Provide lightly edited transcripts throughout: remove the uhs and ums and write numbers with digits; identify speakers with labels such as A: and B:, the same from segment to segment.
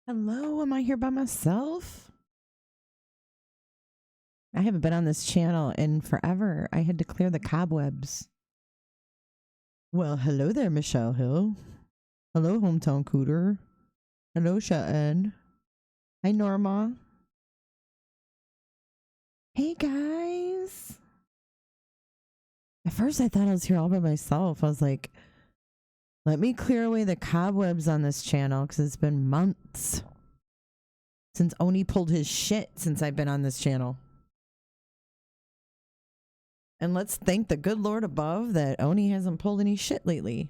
A: Hello, am I here by myself? I haven't been on this channel in forever. I had to clear the cobwebs. Well, hello there, Michelle Hill. Hello, Hometown Cooter. Hello, Shatten. Hi, Norma. Hey, guys. At first, I thought I was here all by myself. I was like, let me clear away the cobwebs on this channel because it's been months since Oni pulled his shit since I've been on this channel. And let's thank the good Lord above that Oni hasn't pulled any shit lately.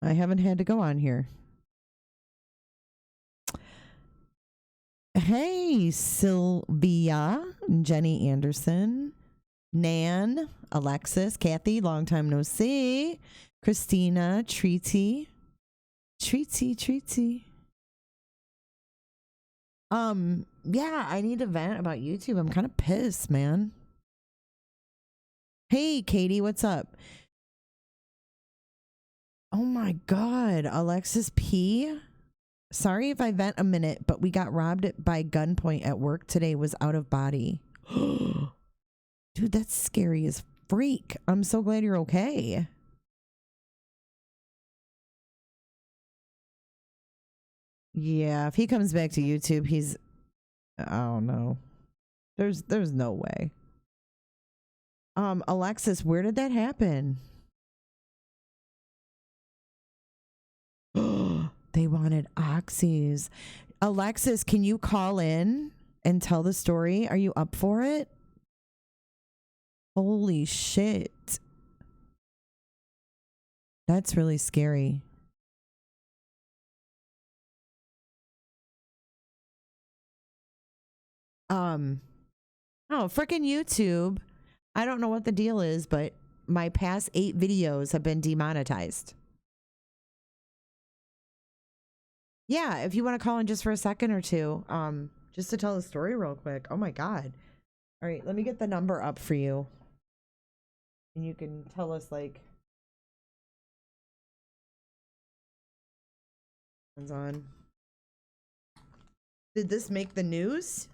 A: I haven't had to go on here. Hey, Sylvia, Jenny Anderson, Nan, Alexis, Kathy, long time no see, Christina, Treaty. Yeah, I need to vent about YouTube. I'm kind of pissed, man. Hey, Katie, what's up? Oh my God, Alexis P. Sorry if I vent a minute, but we got robbed by gunpoint at work today. Was out of body. Dude, that's scary as freak. I'm so glad you're okay. Yeah, if he comes back to YouTube, he's I don't know. There's no way. Alexis, where did that happen? They wanted oxys. Alexis, can you call in and tell the story? Are you up for it? Holy shit. That's really scary. Oh, freaking YouTube. I don't know what the deal is, but my past 8 videos have been demonetized. Yeah, if you want to call in just for a second or two, just to tell the story real quick. Oh my God. All right, let me get the number up for you. And you can tell us, like, hands on. Did this make the news?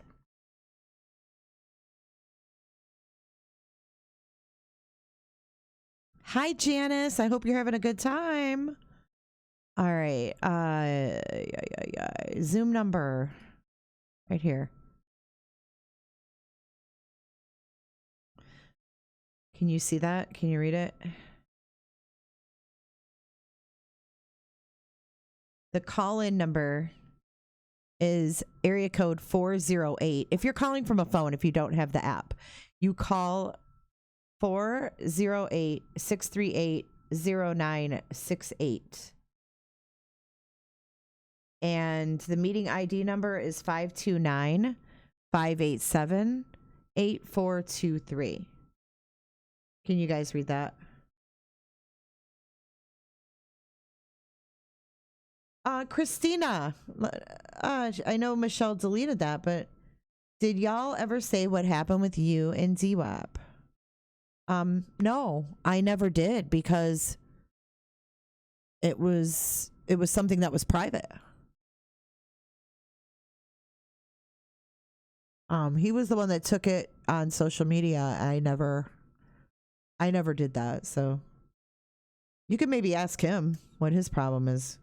A: Hi, Janice. I hope you're having a good time. All right. Zoom number right here. Can you see that? Can you read it? The call-in number is area code 408. If you're calling from a phone, if you don't have the app, you call 408-638-0968. And the meeting ID number is 529-587-8423. Can you guys read that? Christina, I know Michelle deleted that, but did y'all ever say what happened with you and DWAP? No, I never did because it was something that was private. He was the one that took it on social media. I never did that. So you could maybe ask him what his problem is.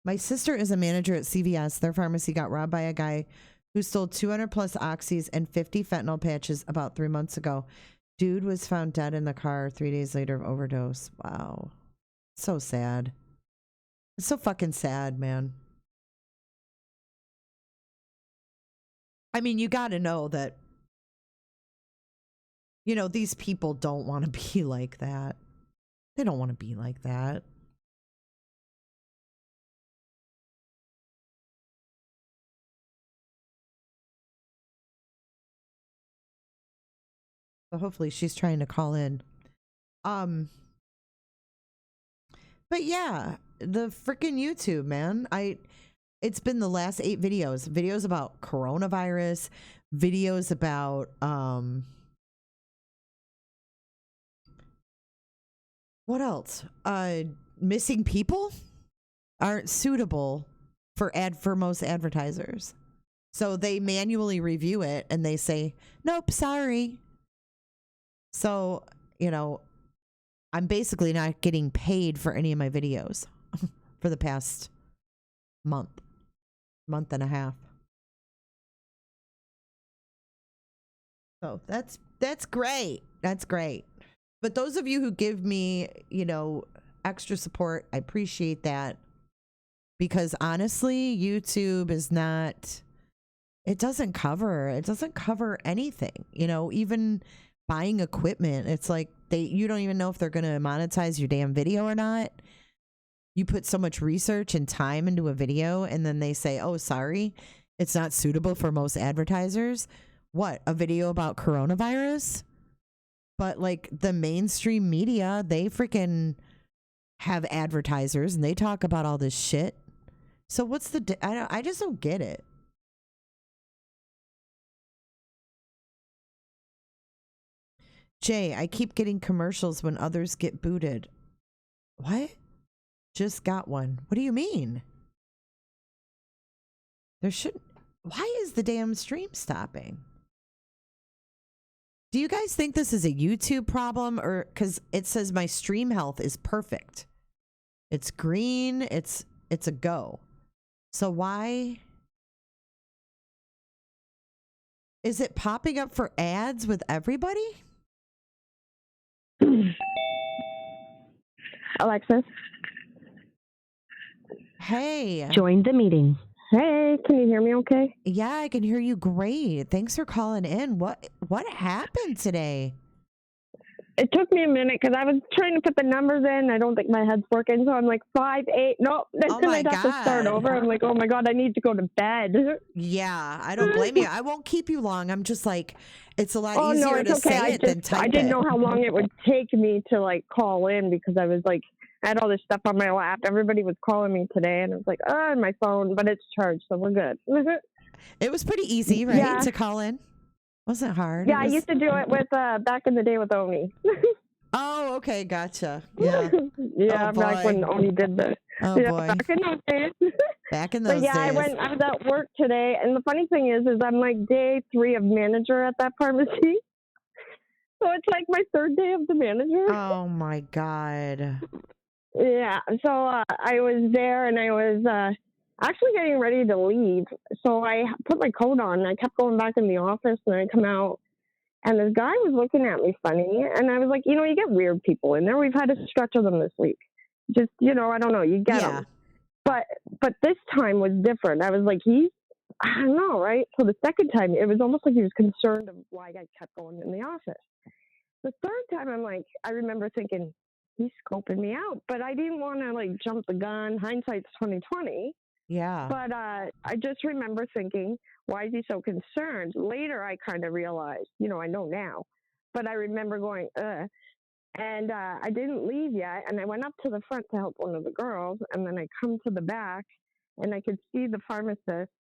A: My sister is a manager at CVS. Their pharmacy got robbed by a guy who stole 200 plus oxys and 50 fentanyl patches about 3 months ago. Dude was found dead in the car 3 days later of overdose. Wow. So sad. It's so fucking sad, man. I mean, you got to know that, you know, these people don't want to be like that. They don't want to be like that. So hopefully she's trying to call in. But yeah, the freaking YouTube, man. It's been the last 8 videos about coronavirus, videos about What else? Missing people aren't suitable for most advertisers. So they manually review it and they say, nope, sorry. So, I'm basically not getting paid for any of my videos for the past month and a half. So that's great. That's great. But those of you who give me, extra support, I appreciate that. Because honestly, YouTube is not, it doesn't cover anything. Even buying equipment, it's like you don't even know if they're going to monetize your damn video or not. You put so much research and time into a video and then they say, oh, sorry, it's not suitable for most advertisers. What, a video about coronavirus? But like the mainstream media, they freaking have advertisers and they talk about all this shit. So what's I just don't get it. Jay, I keep getting commercials when others get booted. What? Just got one. What do you mean? Why is the damn stream stopping? Do you guys think this is a YouTube problem, or because it says my stream health is perfect? It's green. It's a go. So why is it popping up for ads with everybody?
B: Alexis.
A: Hey.
B: Join the meeting. Hey, can you hear me okay?
A: Yeah, I can hear you great. Thanks for calling in. What happened today?
B: It took me a minute because I was trying to put the numbers in. I don't think my head's working, so I'm like 5, 8. Nope. Then I'd have to start over. I'm like, oh my God, I need to go to bed.
A: Yeah, I don't blame you. I won't keep you long. I'm just like, it's a lot easier to say it than type it.
B: I didn't know how long it would take me to like call in because I was like, I had all this stuff on my lap. Everybody was calling me today, and I was like, my phone, but it's charged, so we're good.
A: It was pretty easy, right,
B: yeah.
A: to call in? Wasn't hard.
B: Yeah, I used to do it with back in the day with Oni.
A: Oh, okay, gotcha. Yeah.
B: Yeah, back when Oni did this.
A: Oh boy.
B: Back in those days.
A: Back in those
B: days.
A: I
B: was at work today, and the funny thing is I'm like day 3 of manager at that pharmacy. So it's like my 3rd day of the manager.
A: Oh my God.
B: Yeah, so I was there and I was actually getting ready to leave. So I put my coat on and I kept going back in the office and I come out and this guy was looking at me funny. And I was like, you get weird people in there. We've had a stretch of them this week. Just, I don't know, you get them. But this time was different. I was like, I don't know, right? So the second time, it was almost like he was concerned of why I kept going in the office. The third time, I remember thinking, he's scoping me out, but I didn't want to like jump the gun. Hindsight's 2020.
A: Yeah.
B: But I just remember thinking, why is he so concerned? Later, I kind of realized, I know now, but I remember going, and I didn't leave yet. And I went up to the front to help one of the girls. And then I come to the back and I could see the pharmacist's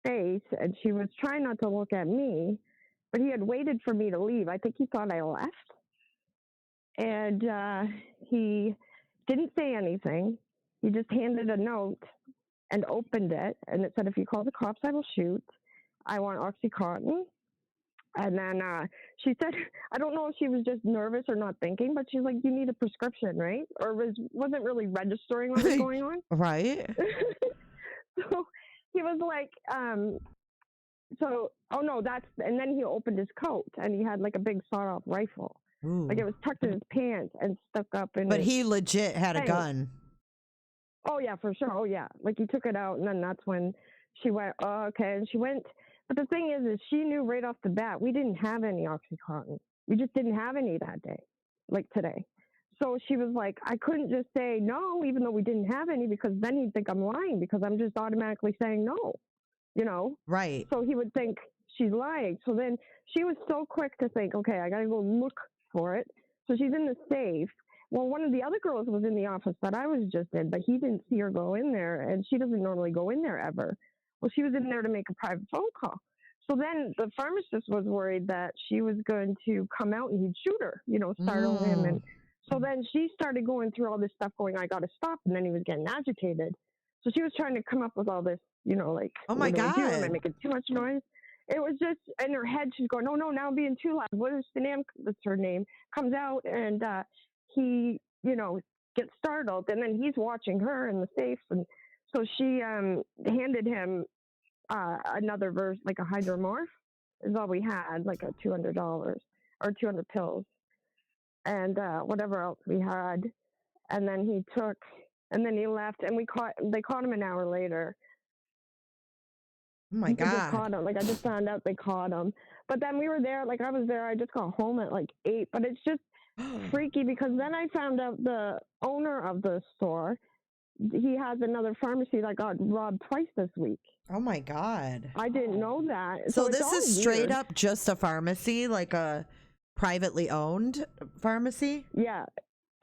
B: face and she was trying not to look at me, but he had waited for me to leave. I think he thought I left. And he didn't say anything. He just handed a note and opened it. And it said, if you call the cops, I will shoot. I want OxyContin. And then she said, I don't know if she was just nervous or not thinking, but she's like, you need a prescription, right? Or wasn't really registering what was going on.
A: Right.
B: So he was like, oh no, and then he opened his coat and he had like a big sawed-off rifle.
A: Ooh.
B: Like it was tucked in his pants and stuck up in
A: But he legit had a gun.
B: Oh, yeah, for sure. Oh, yeah. Like he took it out and then that's when she went, oh, okay. And she went, but the thing is she knew right off the bat, we didn't have any OxyContin. We just didn't have any that day, like today. So she was like, I couldn't just say no, even though we didn't have any, because then he'd think I'm lying because I'm just automatically saying no, Right. So he would think she's lying. So then she was so quick to think, okay, I got to go look for it. So she's in the safe. Well, one of the other girls was in the office that I was just in, but he didn't see her go in there, and she doesn't normally go in there ever. Well, she was in there to make a private phone call. So then the pharmacist was worried that she was going to come out and he'd shoot her, startle him. And So then she started going through all this stuff, going, I got to stop. And then he was getting agitated. So she was trying to come up with all this, like,
A: Oh my
B: what do I do? Am I
A: God.
B: making too much noise? It was just in her head. She's going, no, now I'm being too loud. What is the name? That's her name. Comes out and he, gets startled. And then he's watching her in the safe. And so she handed him another verse, like a hydromorph is all we had, like a $200 or 200 pills and whatever else we had. And then he took, and then he left, and they caught him an hour later.
A: Oh my
B: They just
A: God.
B: caught him. Like, I just found out they caught him. But then we were there, like, I was there. I just got home at like 8. But it's just freaky because then I found out the owner of the store, he has another pharmacy that got robbed twice this week.
A: Oh my God.
B: I didn't know that.
A: So
B: it's
A: this
B: all
A: is straight
B: weird.
A: up just a pharmacy, like a privately owned pharmacy?
B: Yeah.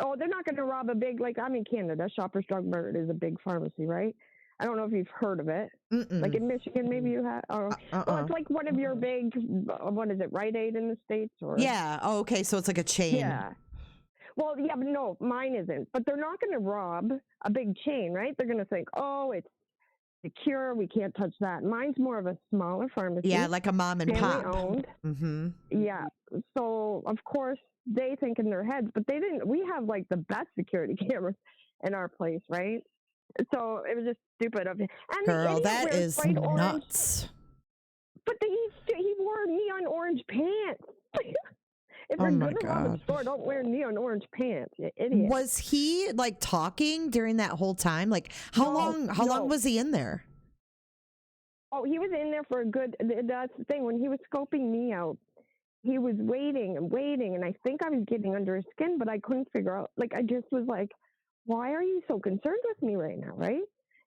B: Oh, they're not going to rob a big, like, I'm in Canada. Shoppers Drug Mart is a big pharmacy, right? I don't know if you've heard of it.
A: Mm-mm.
B: Like in Michigan, maybe you have. Well, it's like one of your big, what is it, Rite Aid in the States? Or
A: Yeah. Oh, okay. So it's like a chain.
B: Yeah. Well, yeah, but no, mine isn't. But they're not going to rob a big chain, right? They're going to think, oh, it's secure. We can't touch that. Mine's more of a smaller pharmacy.
A: Yeah, like a mom and
B: family
A: pop.
B: owned.
A: Mm-hmm.
B: Yeah. So, of course, they think in their heads, but they didn't. We have like the best security cameras in our place, right? So it was just stupid of him. And
A: Girl,
B: the
A: that
B: idiot wears
A: is
B: bright orange,
A: nuts.
B: but he wore neon orange pants. If
A: Oh
B: you're
A: my
B: gonna rob a
A: God.
B: store, don't wear neon orange pants, you idiot.
A: Was he like talking during that whole time? Like how long
B: No.
A: was he in there?
B: Oh, he was in there for a good. That's the thing. When he was scoping me out, he was waiting and waiting, and I think I was getting under his skin, but I couldn't figure out. Like, I just was like, "Why are you so concerned with me right now?" Right?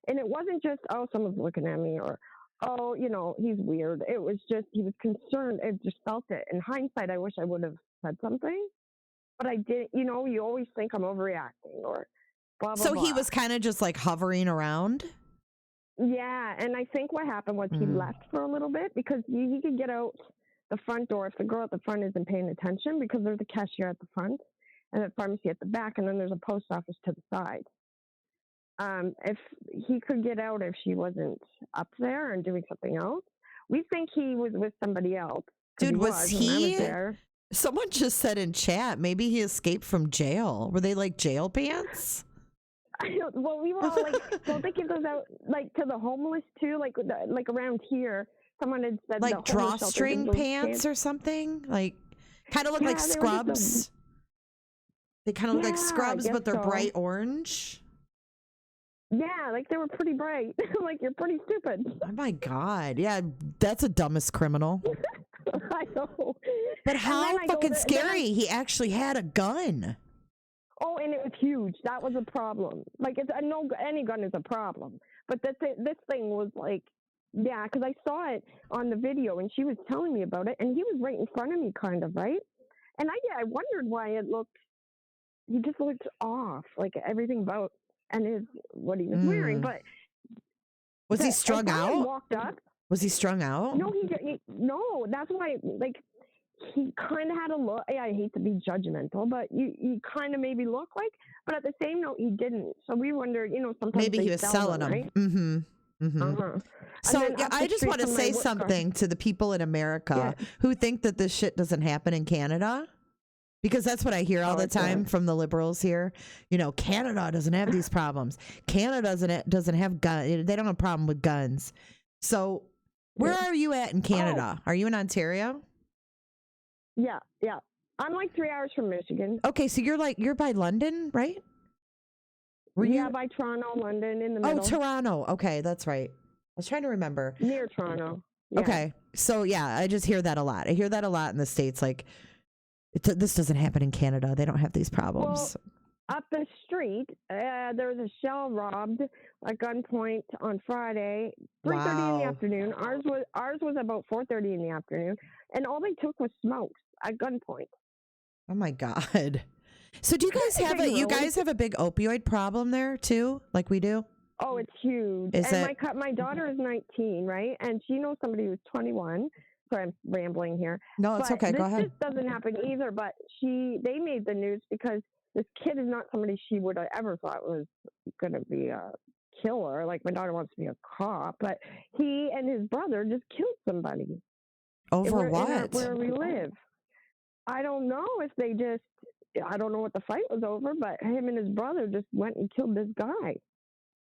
B: And it wasn't just, "Oh, someone's looking at me," or, "Oh, he's weird." It was just he was concerned. I just felt it. In hindsight, I wish I would have said something, but I didn't. You always think I'm overreacting or blah blah.
A: So
B: blah.
A: he was kind of just like hovering around.
B: Yeah, and I think what happened was he left for a little bit because he could get out the front door if the girl at the front isn't paying attention because there's a cashier at the front and a pharmacy at the back, and then there's a post office to the side. If he could get out if she wasn't up there and doing something else, we think he was with somebody else.
A: Dude, was
B: when I
A: he?
B: was there.
A: Someone just said in chat, maybe he escaped from jail. Were they like jail pants?
B: Well, we were all like, don't they give those out like to the homeless too? Like around here, someone had said
A: Like
B: the homeless shelter
A: drawstring
B: gives those
A: pants or something? Like kind of look like
B: Yeah, they were just
A: scrubs. They kind of look like
B: Yeah, I
A: scrubs, but
B: guess
A: they're
B: so.
A: bright orange.
B: Yeah, like they were pretty bright. Like, you're pretty stupid.
A: Oh my God. Yeah, that's a dumbest criminal.
B: I know.
A: But
B: And
A: how
B: then I go
A: fucking
B: there- then I-
A: scary. He actually had a gun.
B: Oh, and it was huge. That was a problem. Like, any gun is a problem. But this thing was like, yeah, because I saw it on the video, and she was telling me about it, and he was right in front of me, kind of, right? And I wondered why he just looked off, like everything about, and what he was wearing. But
A: Was he strung
B: as I
A: out?
B: walked up.
A: Was he strung out?
B: No, no. That's why, like, he kind of had a look. I hate to be judgmental, but you kind of maybe look like. But at the same note, he didn't. So we wondered, sometimes
A: Maybe
B: they
A: he was
B: sell
A: selling them.
B: right?
A: Mm-hmm. Mm-hmm.
B: Uh-huh.
A: So
B: And then
A: yeah,
B: up the
A: I just
B: street
A: want to
B: from my
A: say
B: work car-
A: something to the people in America who think that this shit doesn't happen in Canada. Because that's what I hear all the time from the liberals here. Canada doesn't have these problems. Canada doesn't have guns. They don't have a problem with guns. So where are you at in Canada? Are you in Ontario?
B: Yeah. I'm like 3 hours from Michigan.
A: Okay, so you're by London, right?
B: By Toronto, London, in the middle.
A: Oh, Toronto. Okay, that's right. I was trying to remember.
B: Near Toronto. Yeah.
A: Okay, so yeah, I just hear that a lot. I hear that a lot in the States. Like, this doesn't happen in Canada. They don't have these problems.
B: Well, up the street, there was a shell robbed at gunpoint on Friday, 3:30 in the afternoon. Ours was about 4:30 in the afternoon, and all they took was smokes at gunpoint.
A: Oh my God. So do you guys have you guys have a big opioid problem there too, like we do?
B: Oh, it's huge. My daughter is 19, right? And she knows somebody who's 21. Sorry, I'm rambling here.
A: No, it's
B: But
A: okay. Go ahead.
B: This doesn't happen either, but they made the news because this kid is not somebody she would have ever thought was going to be a killer. Like, my daughter wants to be a cop, but he and his brother just killed somebody.
A: Over what?
B: Where we live. I don't know if they just, I don't know what the fight was over, but him and his brother just went and killed this guy.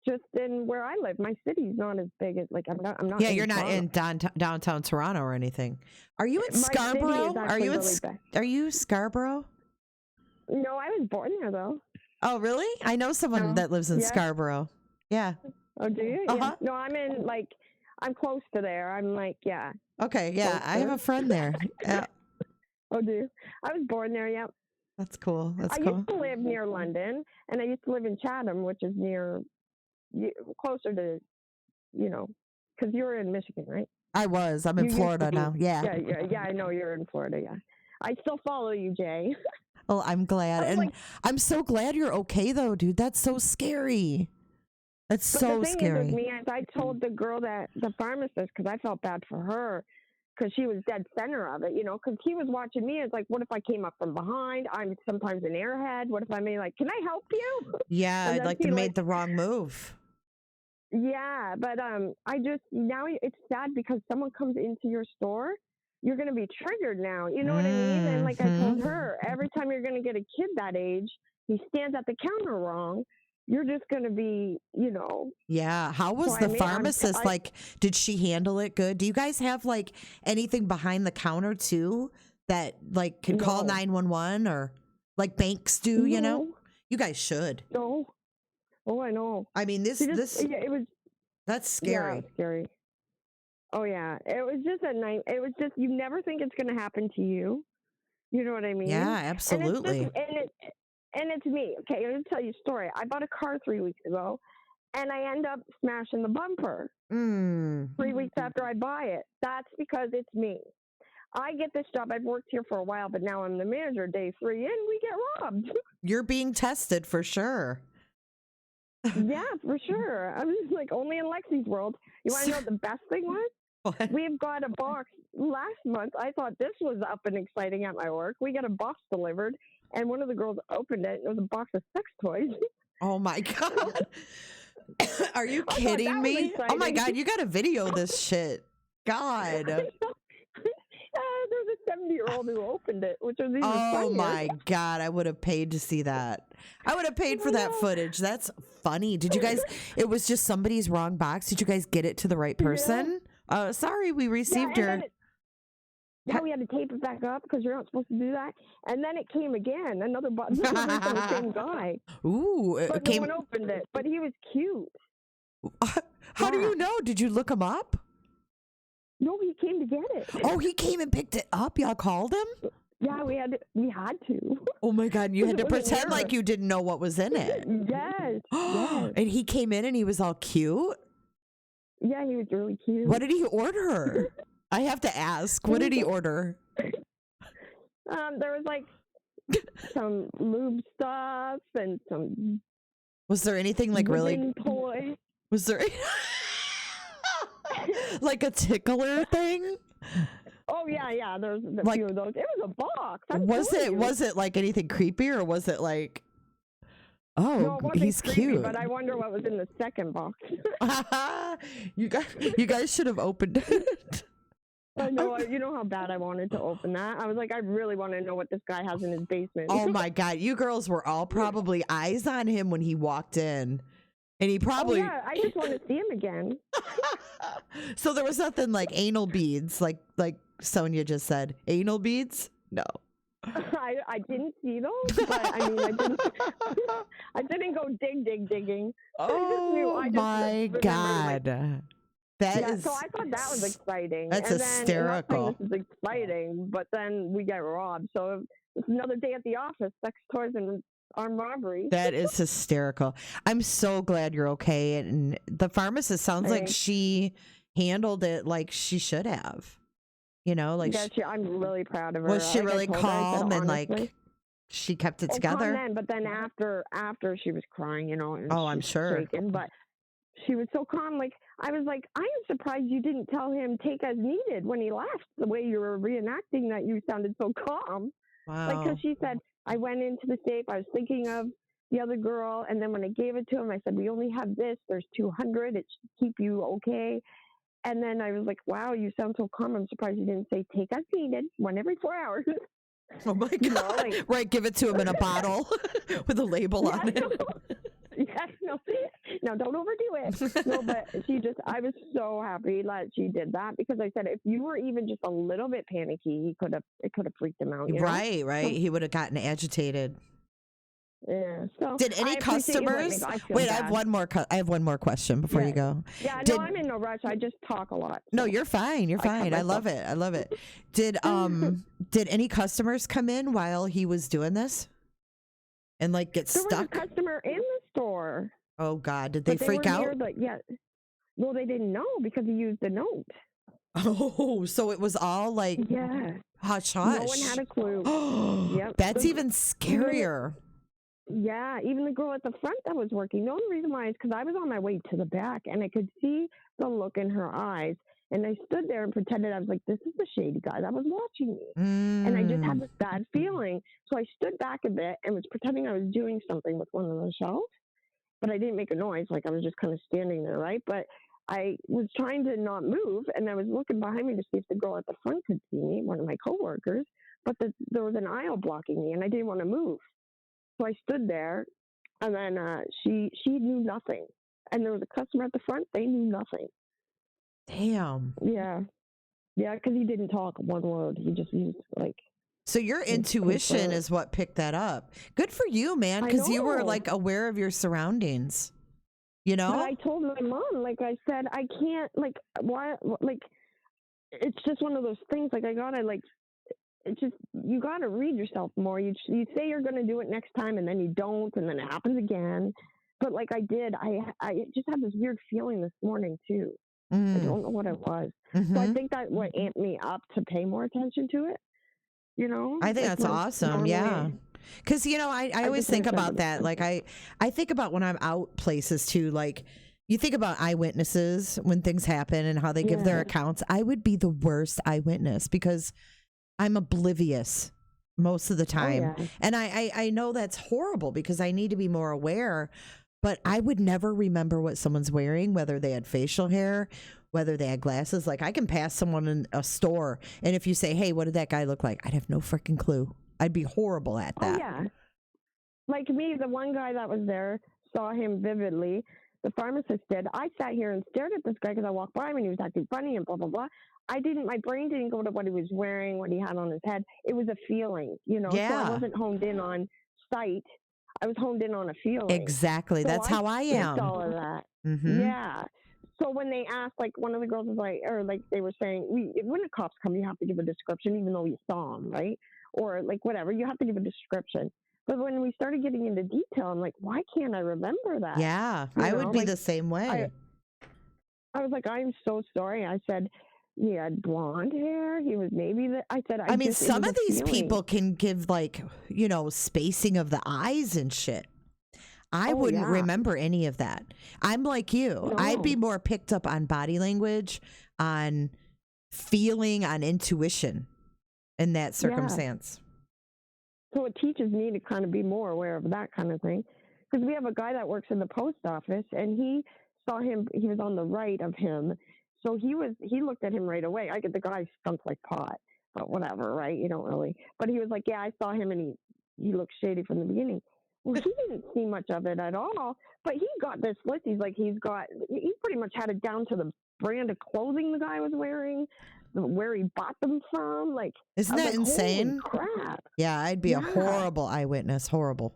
B: Just in where I live, my city's not as big as I'm not.
A: Yeah,
B: in
A: you're not
B: Toronto.
A: in downtown Toronto or anything. Are you in
B: My city is
A: Scarborough?
B: actually really bad.
A: Are you Scarborough?
B: No, I was born there though.
A: Oh, really? I know someone
B: No.
A: that lives in
B: Yeah.
A: Scarborough. Yeah.
B: Oh, do you?
A: Uh-huh.
B: Yeah. No, I'm in I'm close to there. I'm yeah.
A: Okay. Yeah, I have a friend there. Yeah,
B: Oh, do you? I was born there. Yep.
A: that's cool. That's
B: I
A: cool.
B: used to live near London, and I used to live in Chatham, which is closer to, because you're in Michigan, right?
A: I'm in
B: You used to
A: Florida
B: be-
A: now. Yeah.
B: Yeah. I know you're in Florida. Yeah. I still follow you, Jay.
A: Well, I'm glad,
B: I was
A: and
B: like-
A: I'm so glad you're okay, though, dude. That's so scary. That's
B: But
A: so
B: the thing
A: scary.
B: is with me, I told the girl the pharmacist, because I felt bad for her, because she was dead center of it, because he was watching me. It's like, what if I came up from behind? I'm sometimes an airhead. What if I made can I help you?
A: Yeah,
B: and
A: I'd
B: then
A: like
B: he,
A: to made the wrong move.
B: Yeah, but I just now it's sad because someone comes into your store, you're going to be triggered now. You know what I mean? And like I told her, every time you're going to get a kid that age, he stands at the counter wrong. You're just going to be,
A: Yeah. How was
B: So,
A: the
B: I mean,
A: pharmacist? Did she handle it good? Do you guys have anything behind the counter too that can call
B: No.
A: 911 or like banks do? You know,
B: No.
A: you guys should.
B: No. Oh, I know.
A: I mean,
B: It was
A: that's scary.
B: Yeah, scary. Oh yeah, it was just a night. It was just you never think it's going to happen to you. You know what I mean?
A: Yeah, absolutely.
B: And it's me. Okay, I'm going to tell you a story. I bought a car 3 weeks ago, and I end up smashing the bumper 3 weeks after I buy it. That's because it's me. I get this job. I've worked here for a while, but now I'm the manager. Day 3 in, we get robbed.
A: You're being tested for sure.
B: Yeah, for sure. I was only in Lexi's world. You want to know what the best thing was?
A: What?
B: We've got a box. Last month, I thought this was up and exciting at my work. We got a box delivered, and one of the girls opened it, and it was a box of sex toys.
A: Oh my God. Are you
B: I thought
A: kidding
B: that was
A: me? Oh my
B: exciting.
A: God, you got to video this shit. God.
B: There was a 70-year-old who opened it, which was even
A: Oh
B: funnier.
A: my God, I would have paid to see that. I would have paid for that footage. That's funny. Did you guys, it was just somebody's wrong box. Did you guys get it to the right person? Sorry, we received your.
B: Yeah, we had to tape it back up because you're not supposed to do that. And then it came again, another box from the same guy.
A: Ooh, it
B: But
A: came.
B: no one opened it. But he was cute.
A: How do
B: Yeah.
A: you know? Did you look him up?
B: No, he came to get it.
A: Oh, he came and picked it up. Y'all called him?
B: Yeah, we had to.
A: Oh my God, you had to
B: It wasn't
A: pretend
B: there.
A: like you didn't know what was in it.
B: Yes. Yes.
A: And he came in and he was all cute.
B: Yeah, he was really cute.
A: What did he order? I have to ask. What did he order?
B: There was some lube stuff and some
A: Was there anything really?
B: wooden toys.
A: Was there like a tickler thing?
B: Oh yeah. There was a
A: Like-
B: few of those. It was a box.
A: Was it like anything creepy or was it like? Oh,
B: No, it wasn't
A: he's
B: creepy,
A: cute.
B: but I wonder what was in the second box.
A: you guys should have opened it.
B: I know. You know how bad I wanted to open that. I was like, I really want to know what this guy has in his basement.
A: Oh my God, you girls were all probably eyes on him when he walked in. And he probably
B: Oh, yeah, I just want to see him again.
A: So there was nothing like anal beads, like Sonia just said. Anal beads? No.
B: I didn't see those, but I mean, I didn't go digging.
A: Oh
B: I just
A: my
B: remembered,
A: God. That is
B: so I thought that was exciting.
A: That's
B: and then,
A: hysterical.
B: I'm not saying this is exciting, but then we get robbed. So it's another day at the office, sex toys and armed robbery.
A: That is hysterical. I'm so glad you're okay. And the pharmacist sounds like
B: Thanks.
A: she handled it like she should have. You know, like
B: I'm really proud of her.
A: was she
B: Like I
A: really
B: told her, I said,
A: calm and
B: honestly,
A: she kept it
B: calm
A: together?
B: then, but then after she was crying, and
A: Oh, I'm
B: she's
A: sure.
B: shaking, but she was so calm. Like I was like, I am surprised you didn't tell him take as needed when he left. The way you were reenacting that, you sounded so calm. Like,
A: Wow.
B: because she said, I went into the safe. I was thinking of the other girl, and then when I gave it to him, I said, "We only have this. There's 200. It should keep you okay." And then I was like, "Wow, you sound so calm. I'm surprised you didn't say take as needed, one every 4 hours."
A: Oh my
B: You know,
A: God.
B: like
A: Right. Give it to him in a bottle with a label
B: yeah,
A: on it.
B: no, don't overdo it. No, but I was so happy that she did that because I said if you were even just a little bit panicky, it could have freaked him out. You know?
A: Right. Right.
B: So,
A: He would have gotten agitated.
B: yeah. So
A: Did
B: I
A: any
B: appreciate you letting me
A: customers?
B: go. I feel
A: Wait,
B: bad.
A: I have one more question before you
B: Yeah.
A: go.
B: Yeah,
A: Did
B: no, I'm in no rush. I just talk a lot.
A: No,
B: So
A: you're fine. You're
B: I cut
A: fine. I love
B: myself.
A: it. I love it. Did any customers come in while he was doing this and like get
B: There was a
A: stuck?
B: customer in the store,
A: Oh God, did they
B: but they
A: freak
B: were
A: out?
B: near the yeah. Well, they didn't know because he used the note.
A: Oh, so it was all like
B: Yeah.
A: hush
B: No one
A: hush.
B: had a clue. Yep.
A: That's
B: The-
A: even scarier.
B: Yeah, even the girl at the front that was working. The only reason why is because I was on my way to the back and I could see the look in her eyes. And I stood there and pretended I was like, this is the shady guy that was watching me. And I just had this bad feeling. So I stood back a bit and was pretending I was doing something with one of the shelves. But I didn't make a noise. Like I was just kind of standing there, right? But I was trying to not move. And I was looking behind me to see if the girl at the front could see me, one of my coworkers. But there was an aisle blocking me and I didn't want to move. So I stood there, and then she knew nothing, and there was a customer at the front. They knew nothing.
A: Damn.
B: Yeah, because he didn't talk one word. He just used like.
A: So your intuition is what picked that up. Good for you, man,
B: I
A: because you were
B: know.
A: like aware of your surroundings. You
B: But
A: know?
B: I told my mom, like I said, I can't, like, why, like, it's just one of those things. Like I gotta, like, it's just you gotta read yourself more. You say you're gonna do it next time, and then you don't, and then it happens again. But like I did, I just had this weird feeling this morning too. I don't know what it was. So I think that what amped me up to pay more attention to it. You know,
A: I think
B: like,
A: that's
B: whereas
A: awesome.
B: normally
A: Yeah. Because, you know, I always
B: just
A: think
B: wish I
A: about
B: would've
A: that.
B: done
A: Like, I think about when I'm out places too. Like, you think about eyewitnesses when things happen and how they give their
B: Yeah.
A: accounts. I would be the worst eyewitness because I'm oblivious most of the time.
B: yeah.
A: And I know that's horrible because I need to be more aware. But I would never remember what someone's wearing, whether they had facial hair, whether they had glasses. Like I can pass someone in a store, and if you say, "Hey, what did that guy look like?" I'd have no freaking clue. I'd be horrible at that.
B: Oh yeah. Like me, the one guy that was there saw him vividly. The pharmacist did. I sat here and stared at this guy because I walked by him and he was acting funny and blah blah blah. My brain didn't go to what he was wearing, what he had on his head. It was a feeling, you know.
A: Yeah.
B: So I wasn't honed in on sight. I was honed in on a feeling.
A: Exactly.
B: So
A: That's how I
B: skipped
A: am.
B: all of that.
A: Mhm.
B: Yeah. So when they asked, like one of the girls was like, or like they were saying, when the cops come, you have to give a description, even though you saw them, right? Or like whatever, you have to give a description. But when we started getting into detail, I'm like, why can't I remember that?
A: Yeah,
B: You
A: I
B: know,
A: would be
B: like,
A: the same way.
B: I was like, I'm so sorry. I said, he had blonde hair. He was maybe the. I said,
A: I mean,
B: just, it
A: some
B: was
A: of
B: a
A: these
B: feeling.
A: people can give like, you know, spacing of the eyes and shit. I
B: Oh,
A: wouldn't
B: yeah.
A: remember any of that. I'm like you. I'd be
B: No.
A: more picked up on body language, on feeling, on intuition in that circumstance.
B: So it teaches me to kind of be more aware of that kind of thing. Because we have a guy that works in the post office, and he saw him. He was on the right of him, so he looked at him right away. I get the guy stunk like pot, but whatever, right? You don't really. But he was like, yeah, I saw him, and he looked shady from the beginning. Well, he didn't see much of it at all, but he got this list. He's like, he pretty much had it down to the brand of clothing the guy was wearing, where he bought them from. Like,
A: Isn't
B: I was
A: that
B: like,
A: insane?
B: holy crap!
A: Yeah, I'd be a
B: Yeah.
A: horrible eyewitness. Horrible.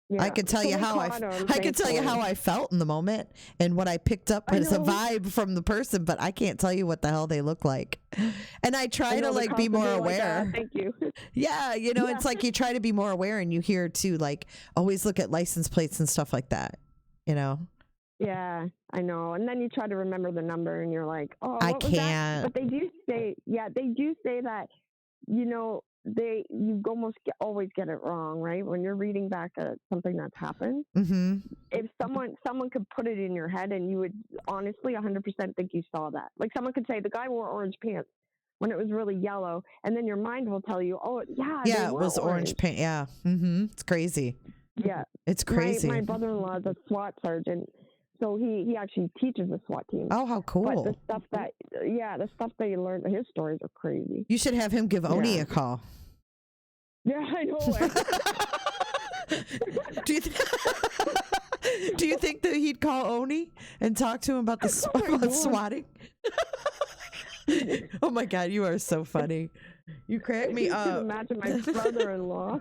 B: Yeah.
A: I could tell
B: So
A: you
B: we
A: how
B: caught him,
A: I could tell you how
B: thankfully.
A: I felt in the moment and what I picked up
B: I
A: as a
B: know.
A: vibe from the person, but I can't tell you what the hell they look like. And I try
B: I
A: to
B: know, the
A: like be
B: cops would
A: more
B: like,
A: aware.
B: thank you.
A: Yeah, you know,
B: Yeah.
A: it's like you try to be more aware and you hear too, like always look at license plates and stuff like that, you know?
B: Yeah, I know. And then you try to remember the number and you're like, oh,
A: I
B: what was that?
A: can't.
B: But they do say that, you know, you almost always get it wrong, right? When you're reading back something that's happened,
A: Mm-hmm.
B: if someone could put it in your head and you would honestly 100% think you saw that. Like someone could say the guy wore orange pants. when it was really yellow, and then your mind will tell you, oh yeah, they
A: Yeah, it
B: were
A: was orange paint. Yeah. It's crazy.
B: Yeah,
A: It's crazy.
B: my brother-in-law is a SWAT sergeant, so he actually teaches the SWAT team.
A: Oh, how
B: But the
A: cool.
B: stuff that you learn, his stories are crazy.
A: You should have him give Oni
B: Yeah.
A: a call.
B: Yeah, I know.
A: Do you do you think that he'd call Oni and talk to him about the about swatting? Oh my God, you are so funny. You crack me
B: You can
A: up.
B: imagine my brother-in-law.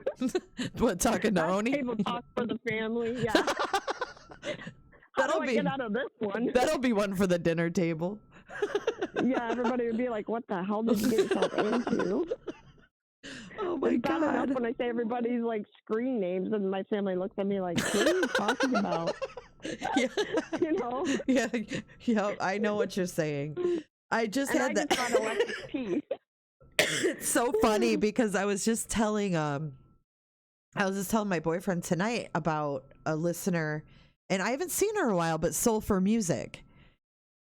A: What, talking to
B: That's
A: Oni?
B: table talk for the family. Yeah. How
A: That'll
B: do I
A: be
B: get out of this one?
A: that'll be one for the dinner table.
B: Yeah, everybody would be like, "What the hell did you get yourself into?"
A: Oh my
B: It's bad enough
A: God.
B: when I say everybody's like screen names, and my family looks at me like, "What are you talking about?"
A: Yeah.
B: You know.
A: Yeah, I know what you're saying. I just
B: And I
A: had that.
B: just got Alexis P.
A: It's so funny because I was just telling my boyfriend tonight about a listener, and I haven't seen her in a while, but Soul for Music.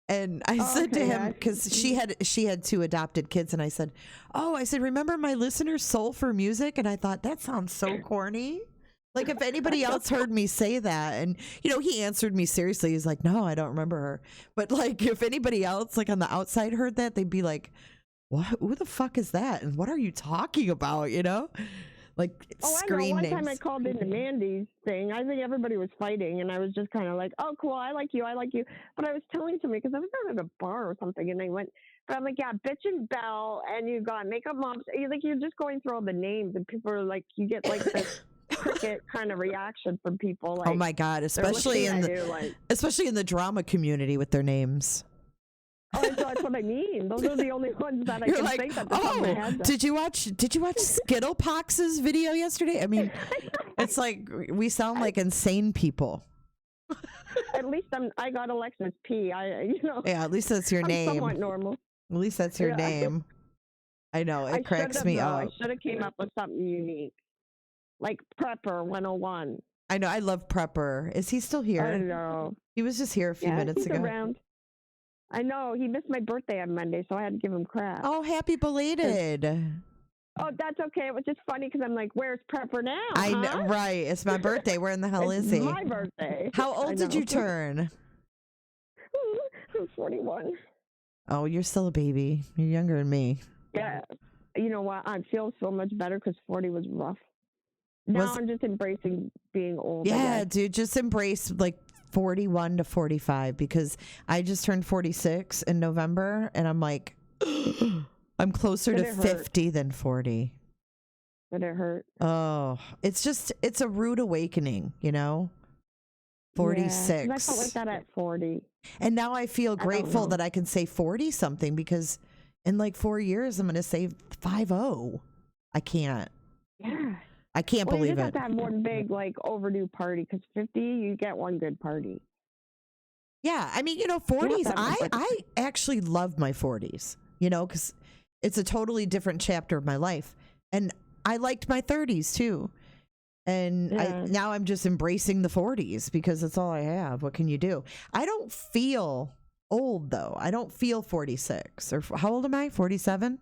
A: And I said to
B: okay,
A: him,
B: yeah.
A: because she had 2 adopted kids, and I said, remember my listener Soul for Music? And I thought, that sounds so corny. Like, if anybody else heard me say that, and he answered me seriously. He's like, no, I don't remember her. But like, if anybody else like on the outside heard that, they'd be like, what? Who the fuck is that? And what are you talking about? Like screen
B: I know. One
A: names.
B: time I called into Mandy's thing. I think everybody was fighting, and I was just kind of like, "Oh, cool. I like you. But I was telling somebody because I was out at a bar or something, and they went. But I'm like, yeah, Bitch and Belle, and you got Makeup Moms. You're just going through all the names, and people are like, you get like this cricket kind of reaction from people. Like,
A: oh my God,
B: they're
A: especially
B: looking
A: in
B: at
A: the
B: you like,
A: especially in the drama community with their names.
B: oh, that's what I mean. Those are the only ones that I
A: You're
B: can
A: like,
B: think of. That's on my head.
A: did you watch Skittlepox's video yesterday? I mean, it's like we sound like insane people.
B: At least I got Alexis P.
A: Yeah, at least that's your
B: I'm
A: name.
B: somewhat normal.
A: At least that's your
B: Yeah.
A: name. I know, it cracks me up.
B: I should have came up with something unique, like Prepper 101.
A: I know, I love Prepper. Is he still
B: I
A: here?
B: know.
A: He was just here a few minutes
B: he's
A: ago.
B: around. I know. He missed my birthday on Monday, so I had to give him crap.
A: Oh, happy belated.
B: Oh, that's okay. It was just funny because I'm like, where's Prepper now?
A: I know,
B: huh?
A: right. It's my birthday. Where in the hell
B: It's
A: is he?
B: my birthday.
A: How
B: I
A: old did
B: know.
A: you turn?
B: I'm 41.
A: Oh, you're still a baby. You're younger than me.
B: Yeah. You know what? I feel so much better because 40 was rough. Now I'm just embracing being old.
A: Yeah, dude, just embrace like 41 to 45 because I just turned 46 in November and I'm like, I'm closer to 50 than 40.
B: Did it hurt?
A: Oh, it's a rude awakening, 46.
B: Yeah, 'cause I felt like that at 40.
A: And now I feel grateful that I can say 40 something because in like 4 years, I'm going to say 50. I can't.
B: Yeah.
A: I can't
B: Well,
A: believe
B: you just
A: it.
B: have to have one big, like, overdue party because 50, you get one good party.
A: Yeah. I mean, 40s,
B: have a good
A: I actually love my 40s, because it's a totally different chapter of my life. And I liked my 30s too. And now I'm just embracing the 40s because that's all I have. What can you do? I don't feel old though. I don't feel 46 or how old am I? 47?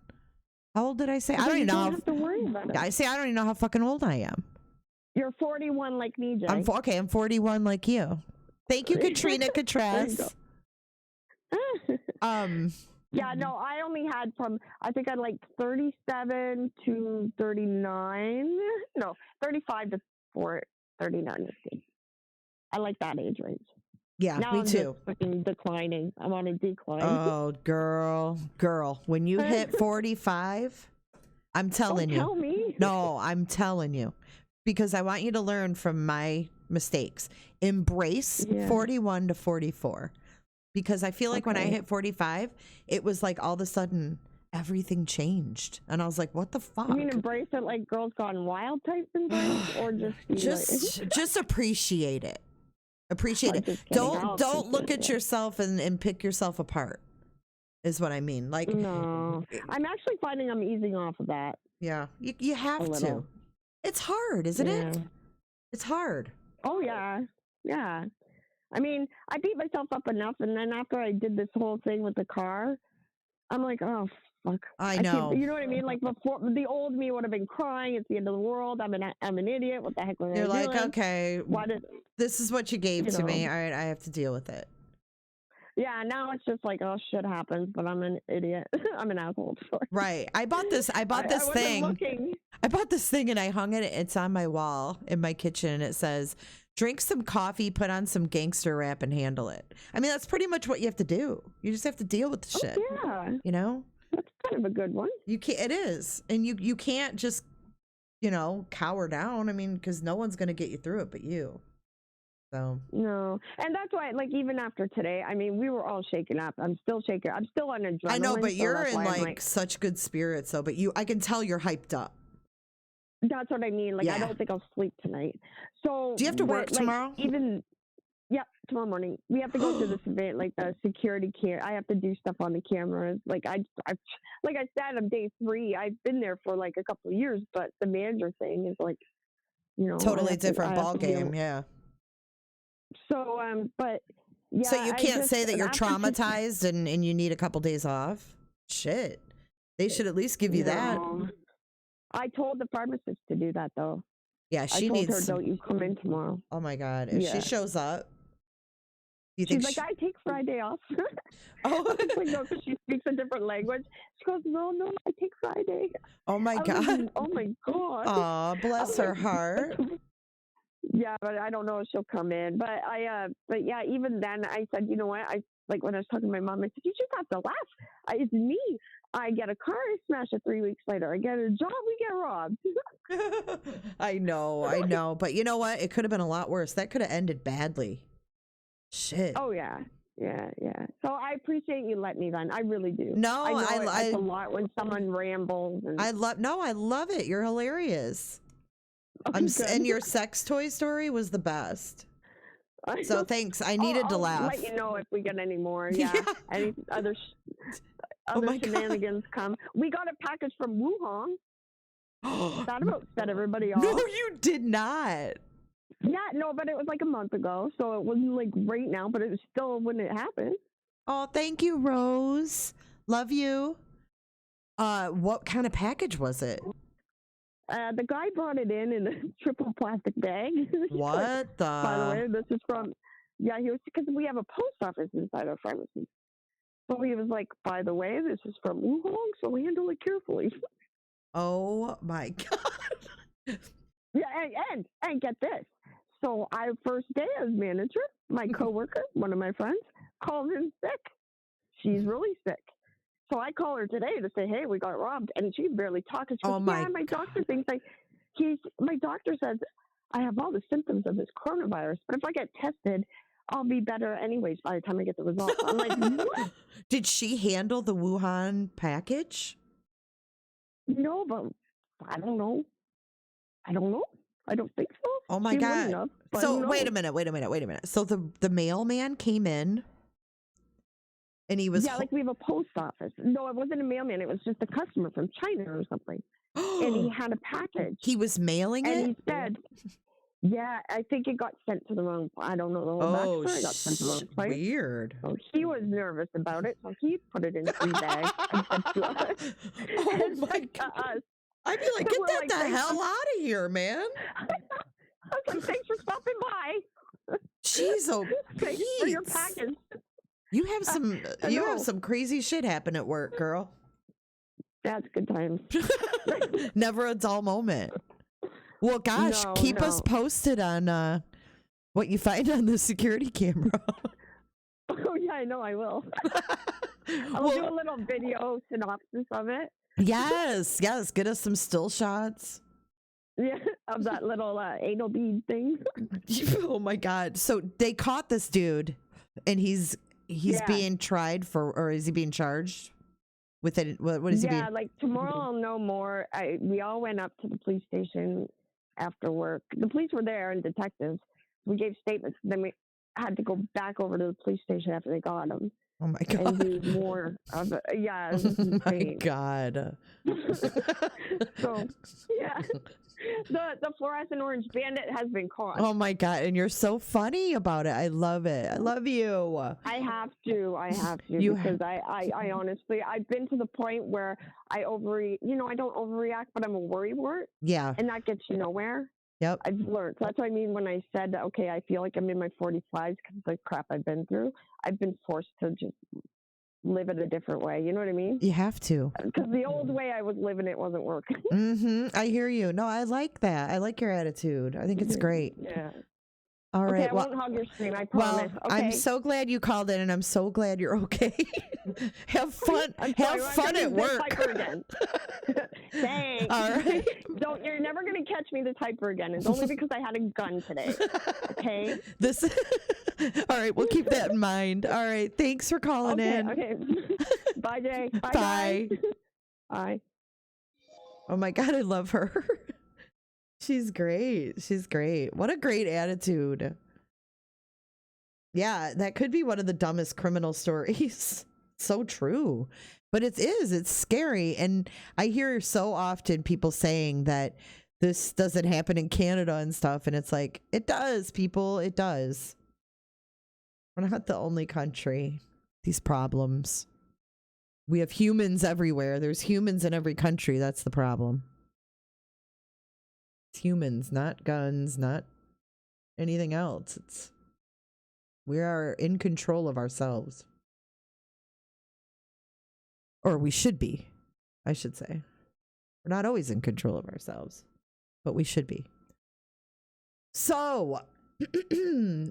A: How old did I say? I don't even know.
B: You don't have to worry about it.
A: I don't even know how fucking old I am.
B: You're 41 like me, Jay.
A: I'm 41 like you. Thank you, Katrina Katras.
B: Yeah, no, I only had I think I like 37 to 39. No, 35 to 39 is good. I like that age range.
A: Yeah,
B: now
A: me
B: I'm
A: too.
B: Just fucking declining. I'm on a decline.
A: Oh, girl. When you hit 45, I'm telling you.
B: Tell me.
A: No, I'm telling you. Because I want you to learn from my mistakes. Embrace 41 to 44. Because I feel like when I hit 45, it was like all of a sudden everything changed. And I was like, what the fuck?
B: You mean embrace it like Girls Gone Wild type embrace? Or
A: just appreciate it. Appreciate it. Don't look at yourself and pick yourself apart. Is what I mean. Like,
B: no, I'm actually finding I'm easing off of that.
A: Yeah, you have to. It's hard, isn't it? It's hard.
B: Oh yeah. I mean, I beat myself up enough, and then after I did this whole thing with the car, I'm like, oh fuck.
A: I
B: can't,
A: know.
B: you know what I mean? Like before, the old me would have been crying. It's the end of the world. I'm an idiot. What the heck was I
A: You're like,
B: doing?
A: okay,
B: Why did
A: this is what you gave
B: you
A: to me.
B: know?
A: All right, I have to deal with it.
B: Yeah, now it's just like, oh, shit happens, but I'm an idiot. I'm an asshole. Sorry.
A: Right. I bought this
B: I wasn't
A: thing.
B: looking.
A: I bought this thing and I hung it. It's on my wall in my kitchen and it says, drink some coffee, put on some gangster rap and handle it. I mean, that's pretty much what you have to do. You just have to deal with the shit.
B: Yeah,
A: You know?
B: that's kind of a good one.
A: You can't, it is. And you can't just, cower down. I mean, because no one's going to get you through it but you. So.
B: No, and that's why, like, even after today, I mean, we were all shaken up. I'm still shaken. I'm still on adrenaline.
A: I know, but
B: so
A: you're
B: that's
A: in
B: why I'm
A: like such good spirits though, but I can tell you're hyped up.
B: that's what I mean. Like,
A: Yeah.
B: I don't think I'll sleep tonight. So
A: Do you have to work
B: but, like,
A: tomorrow?
B: Yeah, tomorrow morning. We have to go to this event, like the security I have to do stuff on the cameras. Like like I said, I'm day 3. I've been there for like a couple of years, but the manager thing is like,
A: Totally
B: I
A: different
B: have
A: ball
B: to deal
A: game,
B: with-
A: yeah.
B: So, but yeah.
A: So you can't say that you're
B: after
A: traumatized and you need a couple days off? Shit. They should at least give you that.
B: No. I told the pharmacist to do that though.
A: Yeah,
B: I
A: she
B: told
A: needs.
B: her, don't you come in tomorrow.
A: Oh my God. If
B: Yeah.
A: she shows up, you
B: She's
A: think
B: like, I take Friday off.
A: Oh.
B: I was like, no, because she speaks a different language. She goes, no, I take Friday.
A: Oh my
B: I was
A: God.
B: like, oh my God.
A: Aw, bless
B: was
A: her
B: like,
A: heart.
B: Yeah, but I don't know if she'll come in. But but yeah, even then, I said, you know what? Like when I was talking to my mom, I said, you just have to laugh. It's me. I get a car, I smash it 3 weeks later. I get a job, we get robbed.
A: I know. But you know what? It could have been a lot worse. That could have ended badly. Shit.
B: Oh yeah. So I appreciate you letting me vent. I really do.
A: No,
B: I know
A: I
B: it's a lot when someone rambles. And
A: I love it. You're hilarious.
B: Okay,
A: And your sex toy story was the best.
B: good.
A: So thanks. I needed to
B: I'll
A: laugh.
B: let you know if we get any more. Yeah.
A: Yeah.
B: Any other
A: Oh my God.
B: shenanigans come. We got a package from Wuhan. That about set everybody off.
A: No, you did not.
B: Yeah, no, but it was like a month ago, so it wasn't like right now, but it was still when it happened.
A: Oh, thank you, Rose. Love you. What kind of package was it?
B: The guy brought it in a triple plastic bag.
A: What
B: By the
A: the?
B: way, this is from. Yeah, he was because we have a post office inside our pharmacy. So he was like, by the way, this is from Wuhan, so handle it carefully.
A: Oh my God.
B: Yeah, and get this. So first day as manager, my coworker, one of my friends, called in sick. She's really sick. So I call her today to say, hey, we got robbed. And she barely talks. She goes,
A: Oh my
B: my doctor thinks my doctor says I have all the symptoms of this coronavirus, but if I get tested, I'll be better anyways by the time I get the results. I'm like, what?
A: Did she handle the Wuhan package?
B: No, but I don't know. I don't think so.
A: Oh my
B: She wouldn't
A: God.
B: have, but
A: So
B: who
A: wait a
B: knows?
A: minute. So the mailman came in and he was
B: Yeah, like we have a post office. No, it wasn't a mailman. It was just a customer from China or something. And he had a package.
A: he was mailing
B: And
A: it?
B: he said, yeah, I think it got sent to the wrong, I don't know the whole
A: Oh,
B: backstory. It got sent to the wrong place.
A: weird.
B: So he was nervous about it. So he put it in 3 bags and sent to us.
A: Oh
B: and
A: my
B: sent to
A: God.
B: us.
A: I'd be like,
B: So
A: get
B: we're
A: that
B: like,
A: the
B: thanks
A: hell out of here, man.
B: I was like, thanks for stopping by.
A: Jeez, oh,
B: Thanks for your
A: Pete's.
B: package.
A: You have some
B: I
A: you have
B: know.
A: some crazy shit happen at work, girl.
B: That's good times.
A: Never a dull moment. Well, gosh,
B: No,
A: keep us
B: no.
A: posted on what you find on the security camera.
B: Oh, yeah, I know I will. I'll do a little video synopsis of it.
A: yes, get us some still shots.
B: Yeah, of that little anal bead thing.
A: Oh my God! So they caught this dude, and he's
B: Yeah.
A: being tried for, or is he being charged with it? What is he being?
B: Yeah, like tomorrow I'll know more. We all went up to the police station after work. The police were there and detectives. We gave statements. Then we had to go back over to the police station after they got him
A: Oh my
B: and
A: God!
B: do more of it. Yeah, it was
A: Oh my
B: insane.
A: God!
B: So, yeah. the fluorescent orange bandit has been caught.
A: Oh my God. And you're so funny about it. I love it. I love you.
B: I have to
A: You
B: because I honestly, I've been to the point where I I don't overreact, but I'm a worrywart,
A: Yeah.
B: and that gets you nowhere.
A: Yep.
B: I've learned. So that's what I mean when I said, okay, I feel like I'm in my 45s because of the crap I've been through. I've been forced to just live it a different way. You know what I mean?
A: You have to.
B: Because the old way I was living it wasn't working.
A: I hear you. No, I like that. I like your attitude. I think it's great.
B: Yeah.
A: All
B: Okay,
A: right.
B: I
A: Well,
B: won't hug your screen. I promise.
A: well, I'm so glad you called in, and I'm so glad you're okay. Have fun.
B: I'm sorry,
A: Have fun at work.
B: Hyper again. Thanks.
A: All right.
B: You're never gonna catch me this hyper again. It's only because I had a gun today. Okay.
A: This. All right. We'll keep that in mind. All right. Thanks for calling in.
B: Okay. Bye, Jay. Bye.
A: Bye.
B: Guys. Bye.
A: Oh my God, I love her. She's great. She's great. What a great attitude. Yeah, that could be one of the dumbest criminal stories. So true. But it's scary. And I hear so often people saying that this doesn't happen in Canada and stuff. And it's like, it does, people. It does. We're not the only country. These problems. We have humans everywhere. There's humans in every country. That's the problem. It's humans, not guns, not anything else. We are in control of ourselves. Or we should be, I should say. We're not always in control of ourselves, but we should be. So,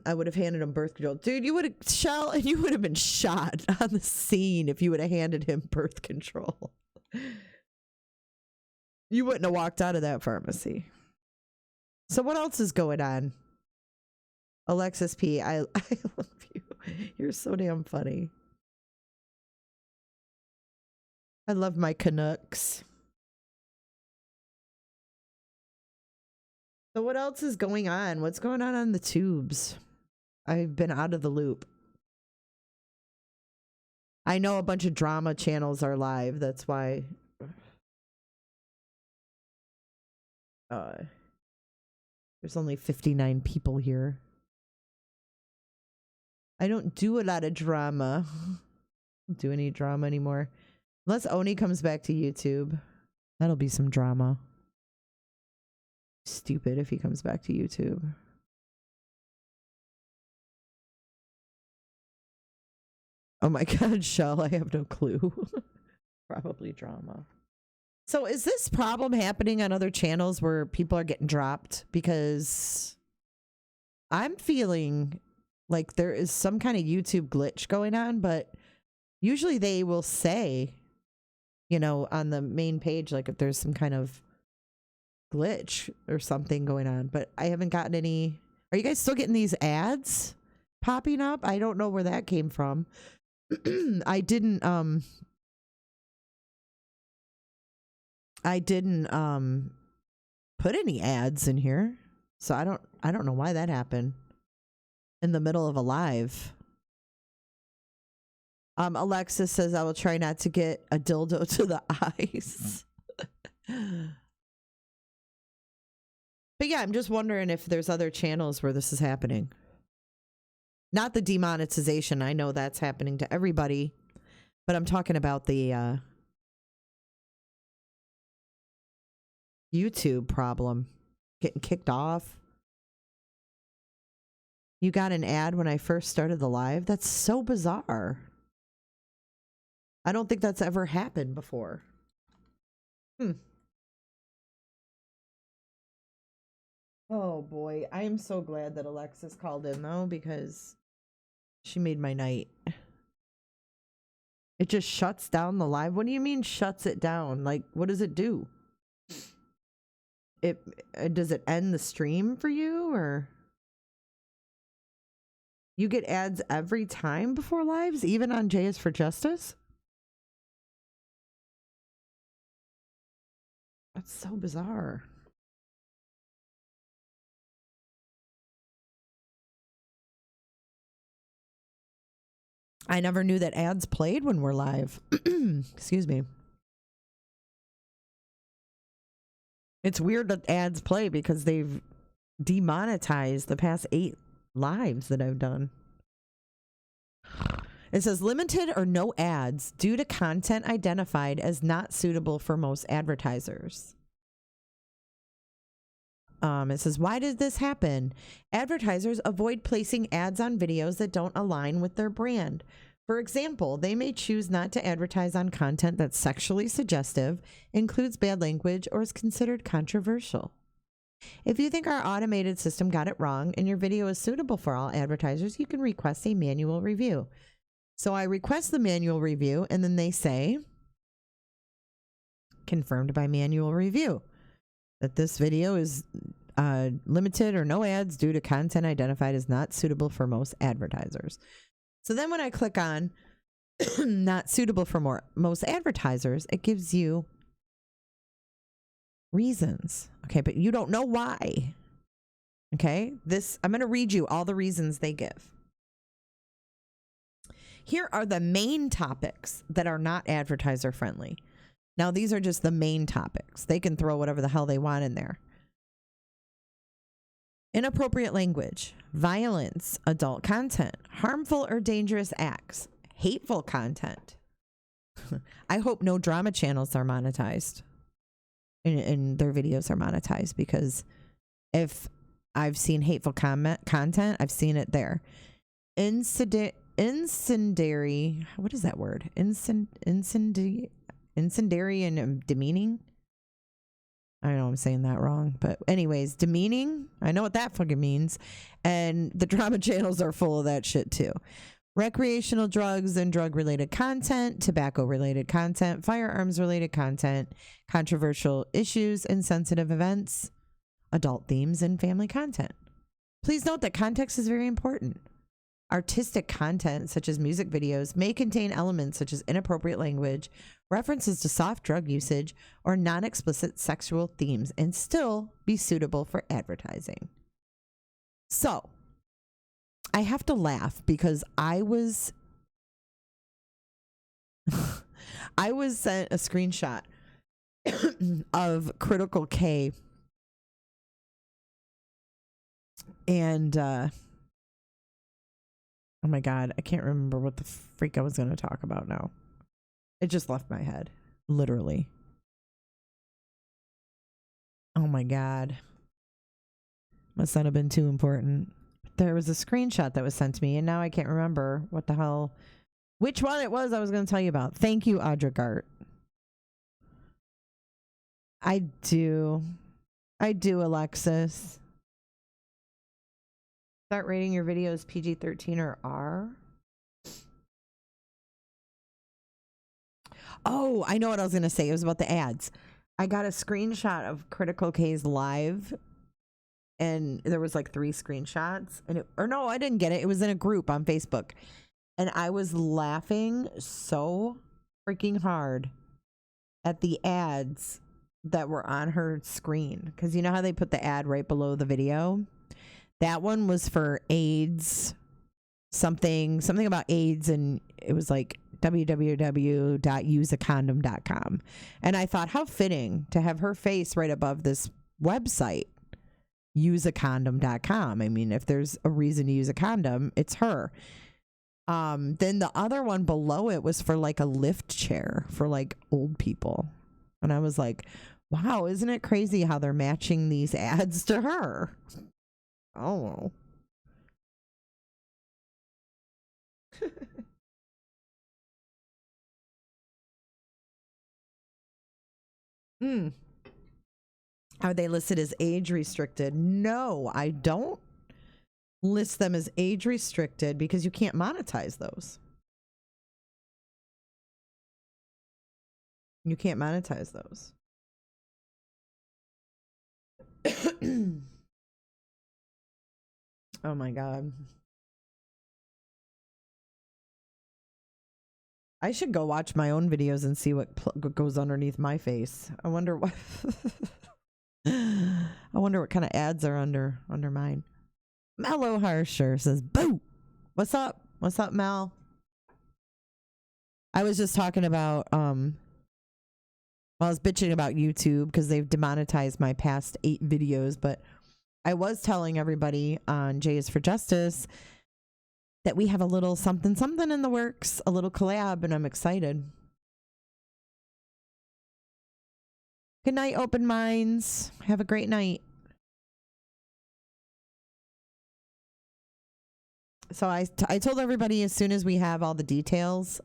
A: I would have handed him birth control. Dude, you would have been shot on the scene if you would have handed him birth control. You wouldn't have walked out of that pharmacy. So what else is going on? Alexis P, I love you. You're so damn funny. I love my Canucks. So what else is going on? What's going on the tubes? I've been out of the loop. I know a bunch of drama channels are live. That's why. There's only 59 people here. I don't do a lot of drama. I don't do any drama anymore. Unless Oni comes back to YouTube. That'll be some drama. Stupid if he comes back to YouTube. Oh my God, Shell, I have no clue. Probably drama. So is this problem happening on other channels where people are getting dropped? Because I'm feeling like there is some kind of YouTube glitch going on, but usually they will say, on the main page, like if there's some kind of glitch or something going on, but I haven't gotten any. Are you guys still getting these ads popping up? I don't know where that came from. I didn't put any ads in here. So I don't know why that happened in the middle of a live. Alexis says I will try not to get a dildo to the eyes. But yeah, I'm just wondering if there's other channels where this is happening. Not the demonetization. I know that's happening to everybody, but I'm talking about the YouTube problem. Getting kicked off. You got an ad when I first started the live? That's so bizarre. I don't think that's ever happened before. Oh boy, I am so glad that Alexis called in though, because she made my night. It just shuts down the live. What do you mean shuts it down? Like, what does it do? Does it end the stream for you, or you get ads every time before lives, even on J is for Justice? That's so bizarre. I never knew that ads played when we're live. Excuse me. It's weird that ads play because they've demonetized the past 8 lives that I've done. It says limited or no ads due to content identified as not suitable for most advertisers. It says, why did this happen? Advertisers avoid placing ads on videos that don't align with their brand. For example, they may choose not to advertise on content that's sexually suggestive, includes bad language, or is considered controversial. If you think our automated system got it wrong and your video is suitable for all advertisers, you can request a manual review. So I request the manual review, and then they say, confirmed by manual review, that this video is limited or no ads due to content identified as not suitable for most advertisers. So then when I click on not suitable for most advertisers, it gives you reasons. Okay, but you don't know why. Okay, I'm going to read you all the reasons they give. Here are the main topics that are not advertiser friendly. Now, these are just the main topics. They can throw whatever the hell they want in there. Inappropriate language, violence, adult content, harmful or dangerous acts, hateful content. I hope no drama channels are monetized and their videos are monetized, because if I've seen hateful content, I've seen it there. Incendiary, what is that word? Incendiary and demeaning. I know I'm saying that wrong, but anyways, demeaning. I know what that fucking means. And the drama channels are full of that shit too. Recreational drugs and drug-related content, tobacco-related content, firearms-related content, controversial issues and sensitive events, adult themes, and family content. Please note that context is very important. Artistic content, such as music videos, may contain elements such as inappropriate language, references to soft drug usage, or non-explicit sexual themes, and still be suitable for advertising. So, I have to laugh because I was sent a screenshot of Critical K, and oh my God, I can't remember what the freak I was going to talk about now. It just left my head, literally. Oh my God. Must not have been too important. There was a screenshot that was sent to me, and now I can't remember what the hell, which one it was I was going to tell you about. Thank you, Audra Gart. I do, Alexis. Start rating your videos PG-13 or R. Oh, I know what I was going to say. It was about the ads. I got a screenshot of Critical K's live, and there was like 3 screenshots. And no, I didn't get it. It was in a group on Facebook. And I was laughing so freaking hard at the ads that were on her screen. Because you know how they put the ad right below the video? That one was for AIDS, something about AIDS, and it was like www.useacondom.com. And I thought, how fitting to have her face right above this website, useacondom.com. I mean, if there's a reason to use a condom, it's her. Then the other one below it was for like a lift chair for like old people. And I was like, wow, isn't it crazy how they're matching these ads to her? Oh. Are they listed as age restricted? No, I don't list them as age restricted because you can't monetize those. You can't monetize those. Oh my God. I should go watch my own videos and see what goes underneath my face. I wonder what I wonder what kind of ads are under mine. Mellow Harsher says, "Boo! What's up? What's up, Mel?" I was just talking about Well, I was bitching about YouTube because they've demonetized my past 8 videos, but I was telling everybody on J is for Justice that we have a little something something in the works, a little collab, and I'm excited. Good night, open minds. Have a great night. So I told everybody as soon as we have all the details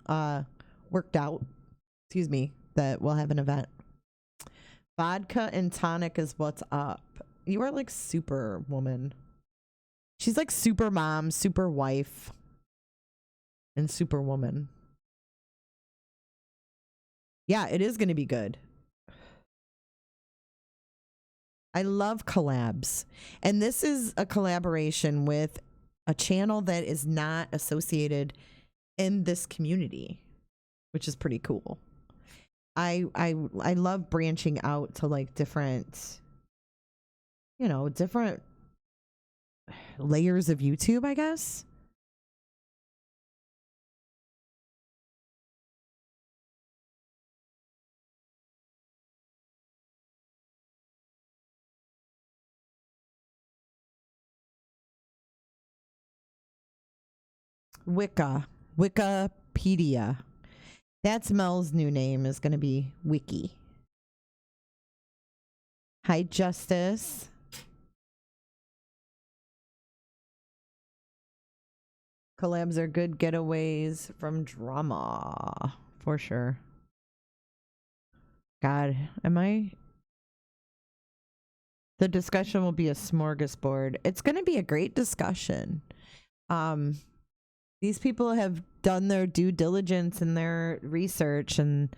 A: worked out, excuse me, that we'll have an event. Vodka and tonic is what's up. You are like super woman. She's like super mom, super wife, and super woman. Yeah, it is going to be good. I love collabs. And this is a collaboration with a channel that is not associated in this community, which is pretty cool. I love branching out to like different, you know, different layers of YouTube, I guess. Wikipedia. That's Mel's new name is going to be Wiki. Hi, Justice. Collabs are good getaways from drama, for sure. God, the discussion will be a smorgasbord. It's going to be a great discussion. These people have done their due diligence and their research, and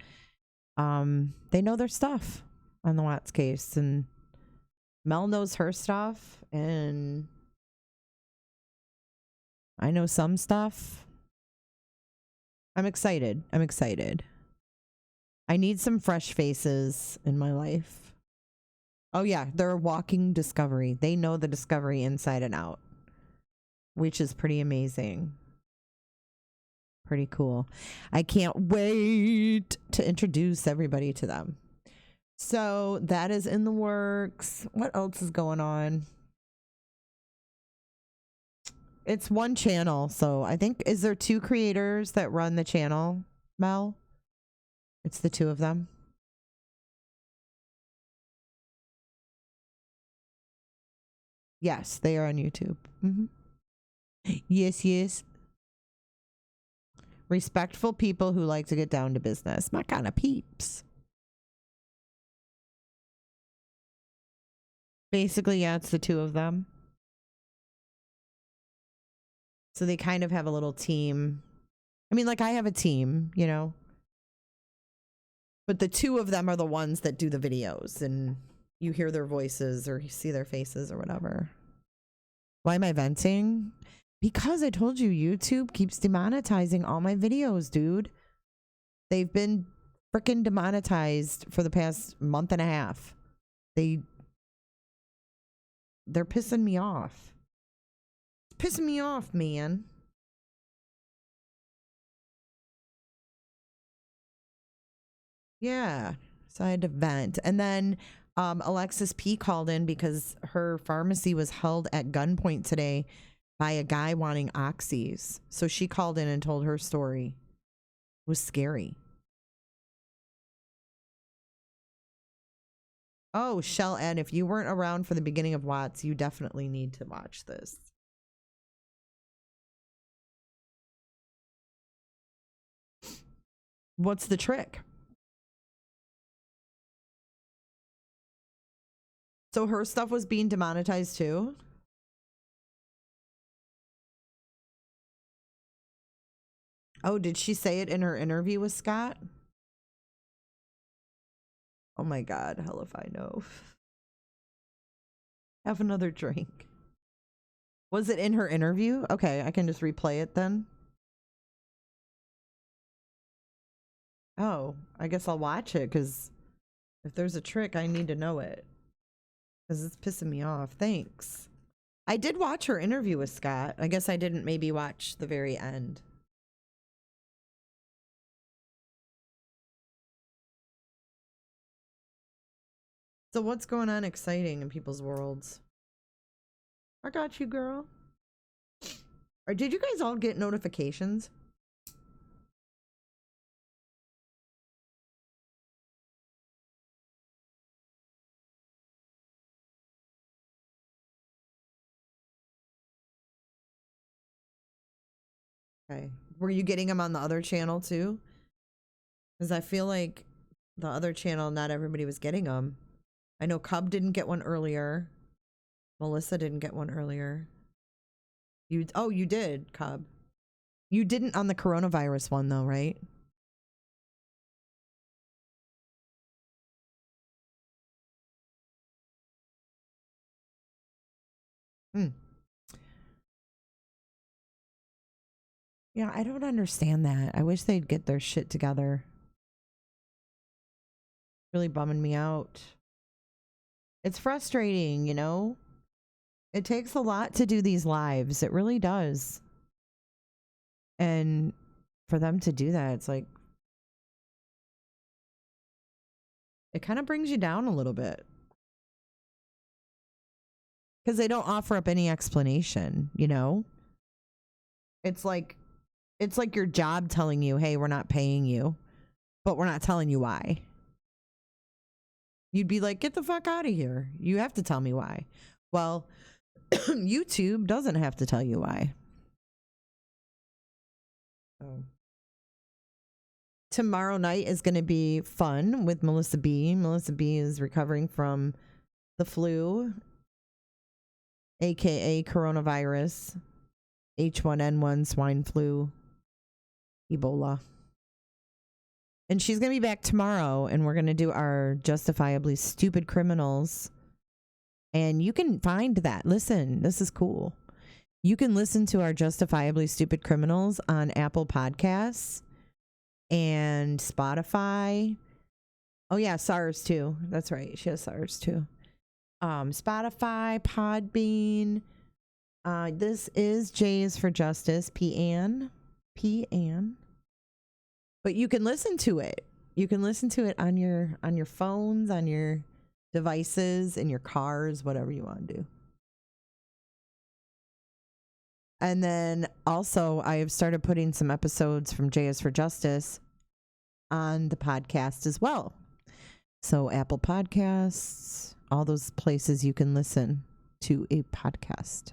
A: they know their stuff on the Watts case, and Mel knows her stuff, and I know some stuff. I'm excited. I need some fresh faces in my life. Oh yeah, they're a walking discovery. They know the discovery inside and out, which is pretty amazing. Pretty cool. I can't wait to introduce everybody to them. So that is in the works. What else is going on? It's one channel. So I think, is there 2 creators that run the channel, Mel? It's the 2 of them. Yes, they are on YouTube. Yes. Respectful people who like to get down to business. My kind of peeps. Basically, yeah, it's the 2 of them. So they kind of have a little team. I mean, like I have a team, you know. But the 2 of them are the ones that do the videos, and you hear their voices or you see their faces or whatever. Why am I venting? Because I told you YouTube keeps demonetizing all my videos, dude. They've been freaking demonetized for the past month and a half. They're pissing me off. It's pissing me off, man. Yeah. So I had to vent. And then Alexis P called in because her pharmacy was held at gunpoint today by a guy wanting oxys. So she called in and told her story. It was scary. Oh, Shell Ed, if you weren't around for the beginning of Watts, you definitely need to watch this. What's the trick? So her stuff was being demonetized too? Oh, did she say it in her interview with Scott? Oh my God, hell if I know. Have another drink. Was it in her interview? Okay, I can just replay it then. Oh, I guess I'll watch it because if there's a trick, I need to know it. Because it's pissing me off. Thanks. I did watch her interview with Scott. I guess I didn't maybe watch the very end. So what's going on exciting in people's worlds? I got you, girl. Or did you guys all get notifications? Okay. Were you getting them on the other channel too? Because I feel like the other channel, not everybody was getting them. I know Cub didn't get one earlier. Melissa didn't get one earlier. You did, Cub. You didn't on the coronavirus one though, right? Hmm. Yeah, I don't understand that. I wish they'd get their shit together. Really bumming me out. It's frustrating, you know? It takes a lot to do these lives. It really does. And for them to do that, it's like, it kind of brings you down a little bit. Because they don't offer up any explanation, you know? It's like your job telling you, hey, we're not paying you, but we're not telling you why. You'd be like, get the fuck out of here. You have to tell me why. Well, YouTube doesn't have to tell you why. Oh. Tomorrow night is going to be fun with Melissa B. Melissa B is recovering from the flu, aka coronavirus, H1N1, swine flu, Ebola. And she's going to be back tomorrow, and we're going to do our Justifiably Stupid Criminals. And you can find that. Listen, this is cool. You can listen to our Justifiably Stupid Criminals on Apple Podcasts and Spotify. Oh, yeah, SARS too. That's right. She has SARS too. Spotify, Podbean. This is J is for Justice, P-An. But you can listen to it. You can listen to it on your phones, on your devices, in your cars, whatever you want to do. And then also I have started putting some episodes from J is for Justice on the podcast as well. So Apple Podcasts, all those places you can listen to a podcast.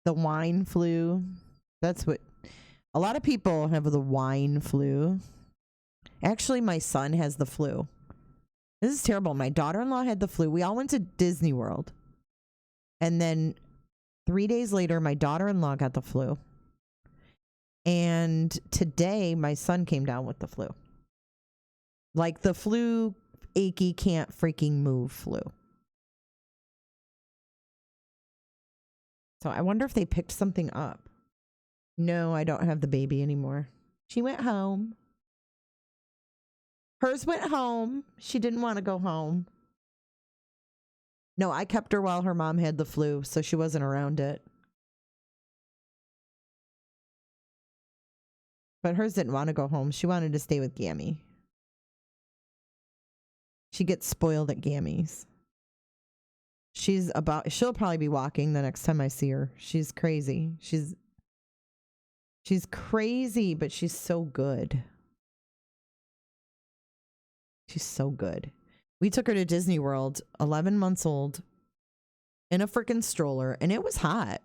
A: The wine flu, that's what a lot of people have, the wine flu. Actually, my son has the flu. This is terrible. My daughter-in-law had the flu. We all went to Disney World. And then 3 days later, my daughter-in-law got the flu. And today, my son came down with the flu. Like the flu, achy, can't freaking move flu. So I wonder if they picked something up. No, I don't have the baby anymore. She went home. Hers went home. She didn't want to go home. No, I kept her while her mom had the flu, so she wasn't around it. But hers didn't want to go home. She wanted to stay with Gammy. She gets spoiled at Gammy's. She'll probably be walking the next time I see her. She's crazy. She's crazy, but she's so good. She's so good. We took her to Disney World, 11 months old, in a freaking stroller, and it was hot.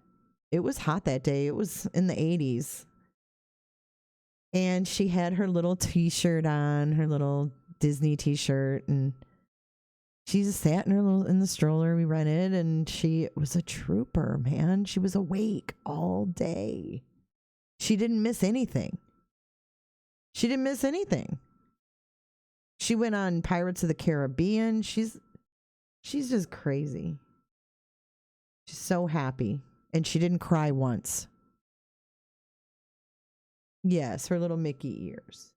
A: It was hot that day. It was in the 80s. And she had her little t-shirt on, her little Disney t-shirt, and she just sat in the stroller we rented, and she was a trooper, man. She was awake all day. She didn't miss anything. She went on Pirates of the Caribbean. She's just crazy. She's so happy. And she didn't cry once. Yes, her little Mickey ears.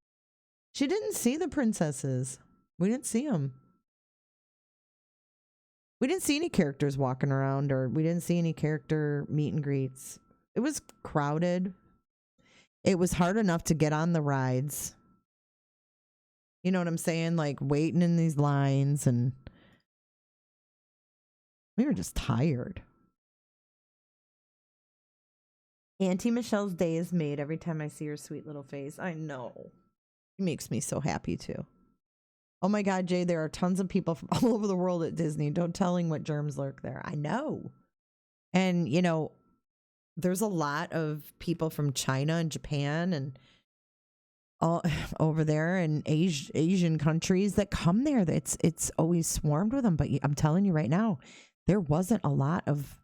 A: She didn't see the princesses. We didn't see them. We didn't see any characters walking around, or we didn't see any character meet and greets. It was crowded. It was hard enough to get on the rides. You know what I'm saying? Like waiting in these lines, and we were just tired. Auntie Michelle's day is made every time I see her sweet little face. I know. It makes me so happy too. Oh my God, Jay, there are tons of people from all over the world at Disney. Don't telling what germs lurk there. I know. And, you know, there's a lot of people from China and Japan and all over there and Asian countries that come there. It's always swarmed with them. But I'm telling you right now, there wasn't a lot of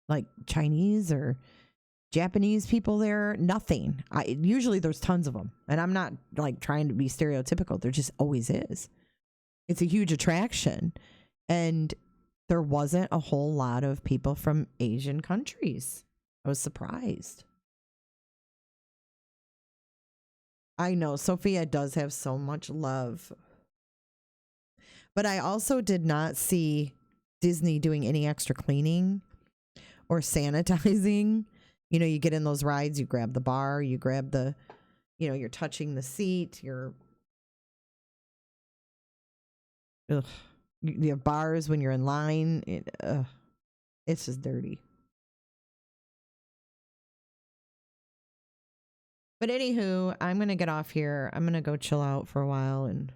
A: like Chinese or Japanese people there. Nothing. Usually there's tons of them. And I'm not like trying to be stereotypical. There just always is. It's a huge attraction. And there wasn't a whole lot of people from Asian countries. I was surprised. I know Sophia does have so much love. But I also did not see Disney doing any extra cleaning or sanitizing. You know, you get in those rides, you grab the bar, you grab the, you know, you're touching the seat, you have bars when you're in line. It's just dirty. But anywho, I'm going to get off here. I'm going to go chill out for a while. And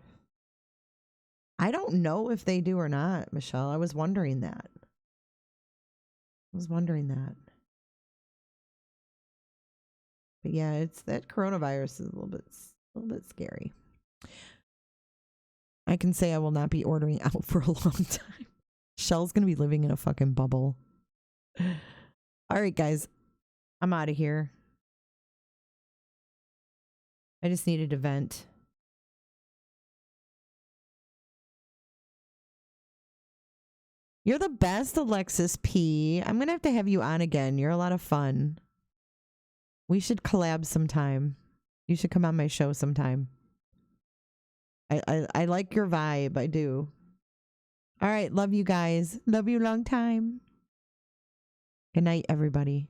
A: I don't know if they do or not, Michelle. I was wondering that. But yeah, it's that coronavirus is a little bit scary. I can say I will not be ordering out for a long time. Shell's going to be living in a fucking bubble. All right, guys. I'm out of here. I just needed to vent. You're the best, Alexis P. I'm going to have you on again. You're a lot of fun. We should collab sometime. You should come on my show sometime. I like your vibe. I do. All right. Love you guys. Love you long time. Good night, everybody.